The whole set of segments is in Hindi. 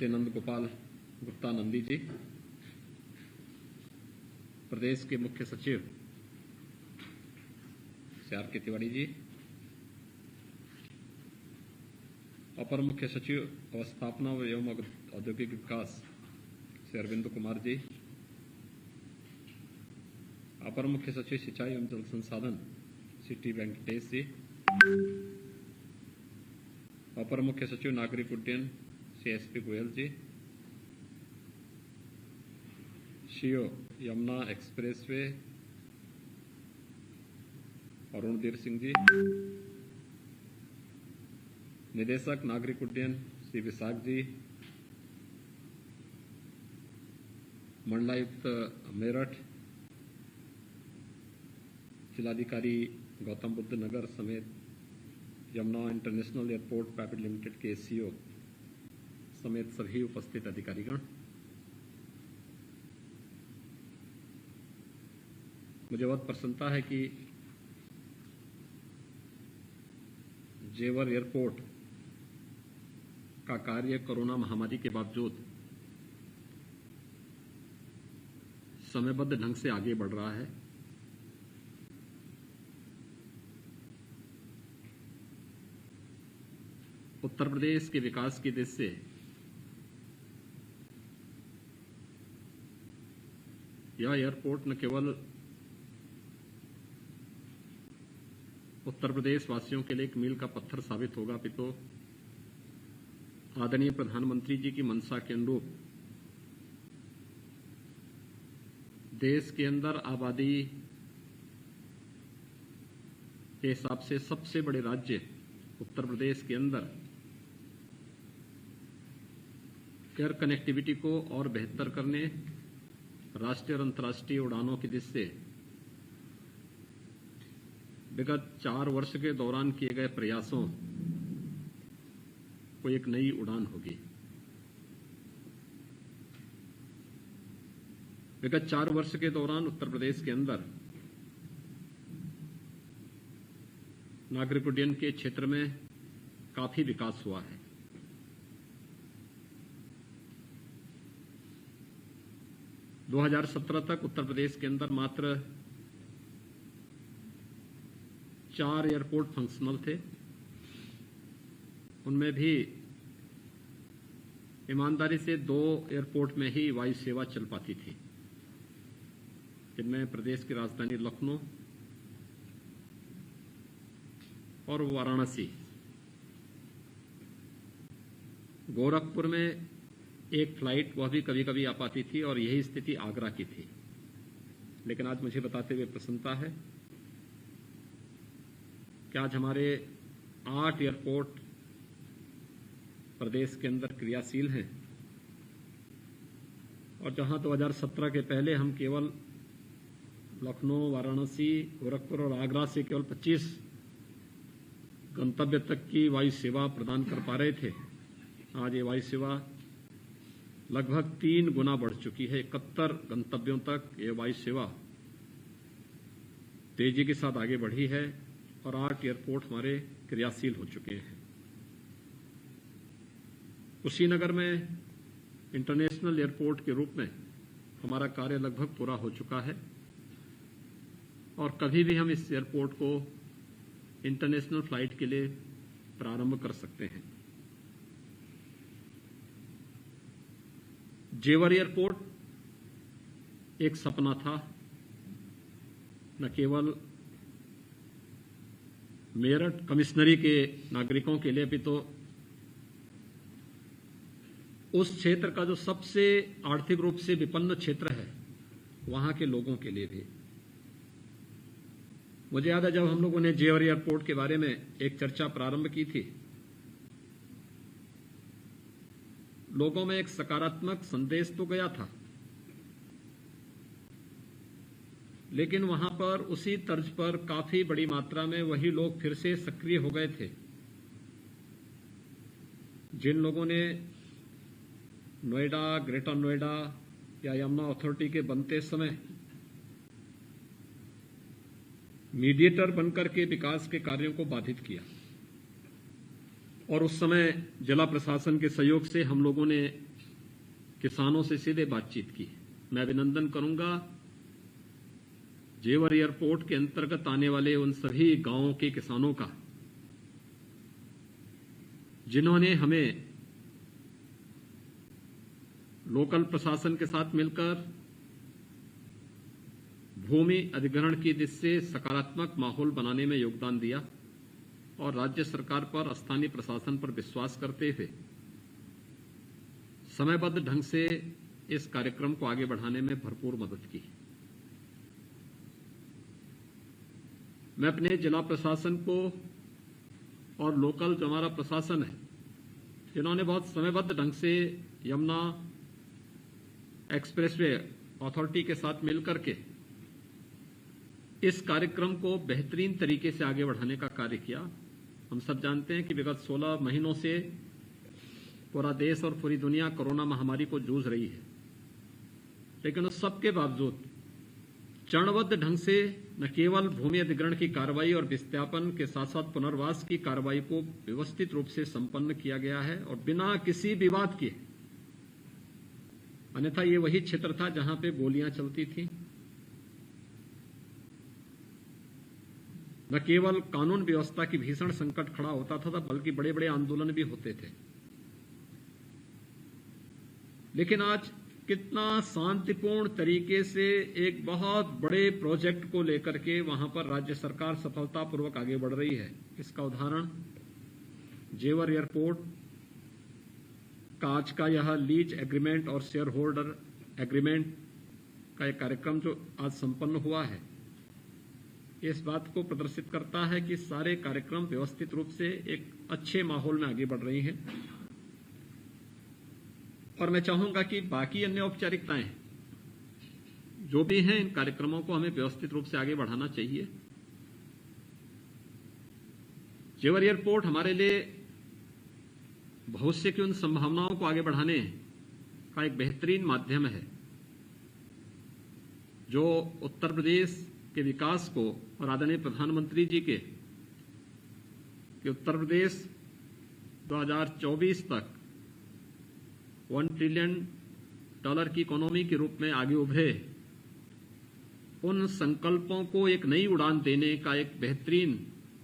श्री नंद गोपाल गुप्ता नंदी जी, प्रदेश के मुख्य सचिव श्री आर के तिवारी जी, अपर मुख्य सचिव अवस्थापना एवं औद्योगिक विकास श्री अरविंद कुमार जी, अपर मुख्य सचिव सिंचाई एवं जल संसाधन श्री टी वेंकटेश जी, अपर मुख्य सचिव नागरिक उड्डयन श्री एस पी गोयल जी, सीओ यमुना एक्सप्रेसवे अरुणधीर सिंह जी, निदेशक नागरिक उड्डयन श्री विशाख जी, मंडलायुक्त मेरठ, जिलाधिकारी गौतम बुद्ध नगर समेत Yamuna international airport private limited के सीईओ समेत सभी उपस्थित अधिकारीगण, मुझे बहुत प्रसन्नता है कि जेवर एयरपोर्ट का कार्य कोरोना महामारी के बावजूद समयबद्ध ढंग से आगे बढ़ रहा है। उत्तर प्रदेश के विकास की दृष्टि से यह एयरपोर्ट न केवल उत्तर प्रदेश वासियों के लिए एक मील का पत्थर साबित होगा, अपितु आदरणीय प्रधानमंत्री जी की मंशा के अनुरूप देश के अंदर आबादी के हिसाब से सबसे बड़े राज्य उत्तर प्रदेश के अंदर एयर कनेक्टिविटी को और बेहतर करने, राष्ट्रीय और अंतर्राष्ट्रीय उड़ानों की दृष्टि से विगत 4 वर्ष के दौरान किए गए प्रयासों को एक नई उड़ान होगी। विगत 4 वर्ष के दौरान उत्तर प्रदेश के अंदर नागरिक उड्डयन के क्षेत्र में काफी विकास हुआ है। दो 2017 तक उत्तर प्रदेश के अंदर मात्र 4 एयरपोर्ट फंक्शनल थे, उनमें भी ईमानदारी से 2 एयरपोर्ट में ही वायु सेवा चल पाती थी, जिनमें प्रदेश की राजधानी लखनऊ और वाराणसी। गोरखपुर में एक फ्लाइट वह भी कभी कभी आ पाती थी और यही स्थिति आगरा की थी। लेकिन आज मुझे बताते हुए प्रसन्नता है कि आज हमारे 8 एयरपोर्ट प्रदेश के अंदर क्रियाशील हैं, और जहां 2017 के पहले हम केवल लखनऊ, वाराणसी, गोरखपुर और आगरा से केवल 25 गंतव्य तक की वायु सेवा प्रदान कर पा रहे थे, आज ये वायु सेवा लगभग 3 गुना बढ़ चुकी है। 71 गंतव्यों तक ये वायु सेवा तेजी के साथ आगे बढ़ी है और 8 एयरपोर्ट हमारे क्रियाशील हो चुके हैं। कुशीनगर में इंटरनेशनल एयरपोर्ट के रूप में हमारा कार्य लगभग पूरा हो चुका है और कभी भी हम इस एयरपोर्ट को इंटरनेशनल फ्लाइट के लिए प्रारंभ कर सकते हैं। जेवर एयरपोर्ट एक सपना था, न केवल मेरठ कमिश्नरी के नागरिकों के लिए भी, तो उस क्षेत्र का जो सबसे आर्थिक रूप से विपन्न क्षेत्र है वहां के लोगों के लिए भी। मुझे याद है जब हम लोगों ने जेवर एयरपोर्ट के बारे में एक चर्चा प्रारंभ की थी, लोगों में एक सकारात्मक संदेश तो गया था, लेकिन वहां पर उसी तर्ज पर काफी बड़ी मात्रा में वही लोग फिर से सक्रिय हो गए थे जिन लोगों ने नोएडा, ग्रेटर नोएडा या यमुना अथॉरिटी के बनते समय मीडिएटर बनकर के विकास के कार्यों को बाधित किया। और उस समय जिला प्रशासन के सहयोग से हम लोगों ने किसानों से सीधे बातचीत की। मैं अभिनंदन करूंगा जेवर एयरपोर्ट के अंतर्गत आने वाले उन सभी गांवों के किसानों का जिन्होंने हमें लोकल प्रशासन के साथ मिलकर भूमि अधिग्रहण की दिशा से सकारात्मक माहौल बनाने में योगदान दिया और राज्य सरकार पर, स्थानीय प्रशासन पर विश्वास करते हुए समयबद्ध ढंग से इस कार्यक्रम को आगे बढ़ाने में भरपूर मदद की। मैं अपने जिला प्रशासन को और लोकल जो हमारा प्रशासन है, जिन्होंने बहुत समयबद्ध ढंग से यमुना एक्सप्रेसवे अथॉरिटी के साथ मिलकर के इस कार्यक्रम को बेहतरीन तरीके से आगे बढ़ाने का कार्य किया। हम सब जानते हैं कि विगत 16 महीनों से पूरा देश और पूरी दुनिया कोरोना महामारी को जूझ रही है, लेकिन उस सबके बावजूद चरणबद्ध ढंग से न केवल भूमि अधिग्रहण की कार्रवाई और विस्थापन के साथ साथ पुनर्वास की कार्रवाई को व्यवस्थित रूप से संपन्न किया गया है और बिना किसी विवाद के। अन्यथा ये वही क्षेत्र था जहां पे गोलियां चलती थी। न केवल कानून व्यवस्था की भीषण संकट खड़ा होता था, बल्कि बड़े बड़े आंदोलन भी होते थे। लेकिन आज कितना शांतिपूर्ण तरीके से एक बहुत बड़े प्रोजेक्ट को लेकर के वहां पर राज्य सरकार सफलतापूर्वक आगे बढ़ रही है। इसका उदाहरण जेवर एयरपोर्ट का आज का यह लीज एग्रीमेंट और शेयर होल्डर एग्रीमेंट का एक कार्यक्रम जो आज संपन्न हुआ है, इस बात को प्रदर्शित करता है कि सारे कार्यक्रम व्यवस्थित रूप से एक अच्छे माहौल में आगे बढ़ रही हैं। और मैं चाहूंगा कि बाकी अन्य औपचारिकताएं जो भी हैं, इन कार्यक्रमों को हमें व्यवस्थित रूप से आगे बढ़ाना चाहिए। जेवर एयरपोर्ट हमारे लिए भविष्य की उन संभावनाओं को आगे बढ़ाने का एक बेहतरीन माध्यम है, जो उत्तर प्रदेश के विकास को और आदरणीय प्रधानमंत्री जी के उत्तर प्रदेश 2024 तक $1 ट्रिलियन की इकोनॉमी के रूप में आगे उभरे, उन संकल्पों को एक नई उड़ान देने का एक बेहतरीन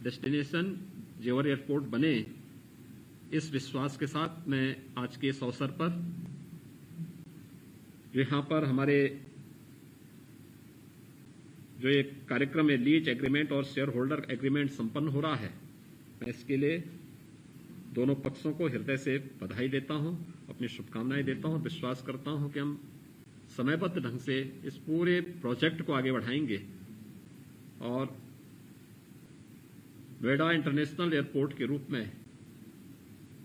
डेस्टिनेशन जेवर एयरपोर्ट बने, इस विश्वास के साथ मैं आज के इस अवसर पर यहां पर हमारे जो एक कार्यक्रम है लीज एग्रीमेंट और शेयर होल्डर एग्रीमेंट संपन्न हो रहा है, मैं इसके लिए दोनों पक्षों को हृदय से बधाई देता हूं, अपनी शुभकामनाएं देता हूं। विश्वास करता हूं कि हम समयबद्ध ढंग से इस पूरे प्रोजेक्ट को आगे बढ़ाएंगे और नोएडा इंटरनेशनल एयरपोर्ट के रूप में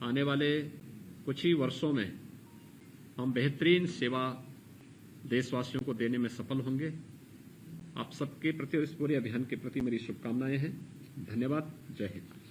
आने वाले कुछ ही वर्षों में हम बेहतरीन सेवा देशवासियों को देने में सफल होंगे। आप सबके प्रति और इस पूरे अभियान के प्रति मेरी शुभकामनाएं हैं। धन्यवाद। जय हिंद।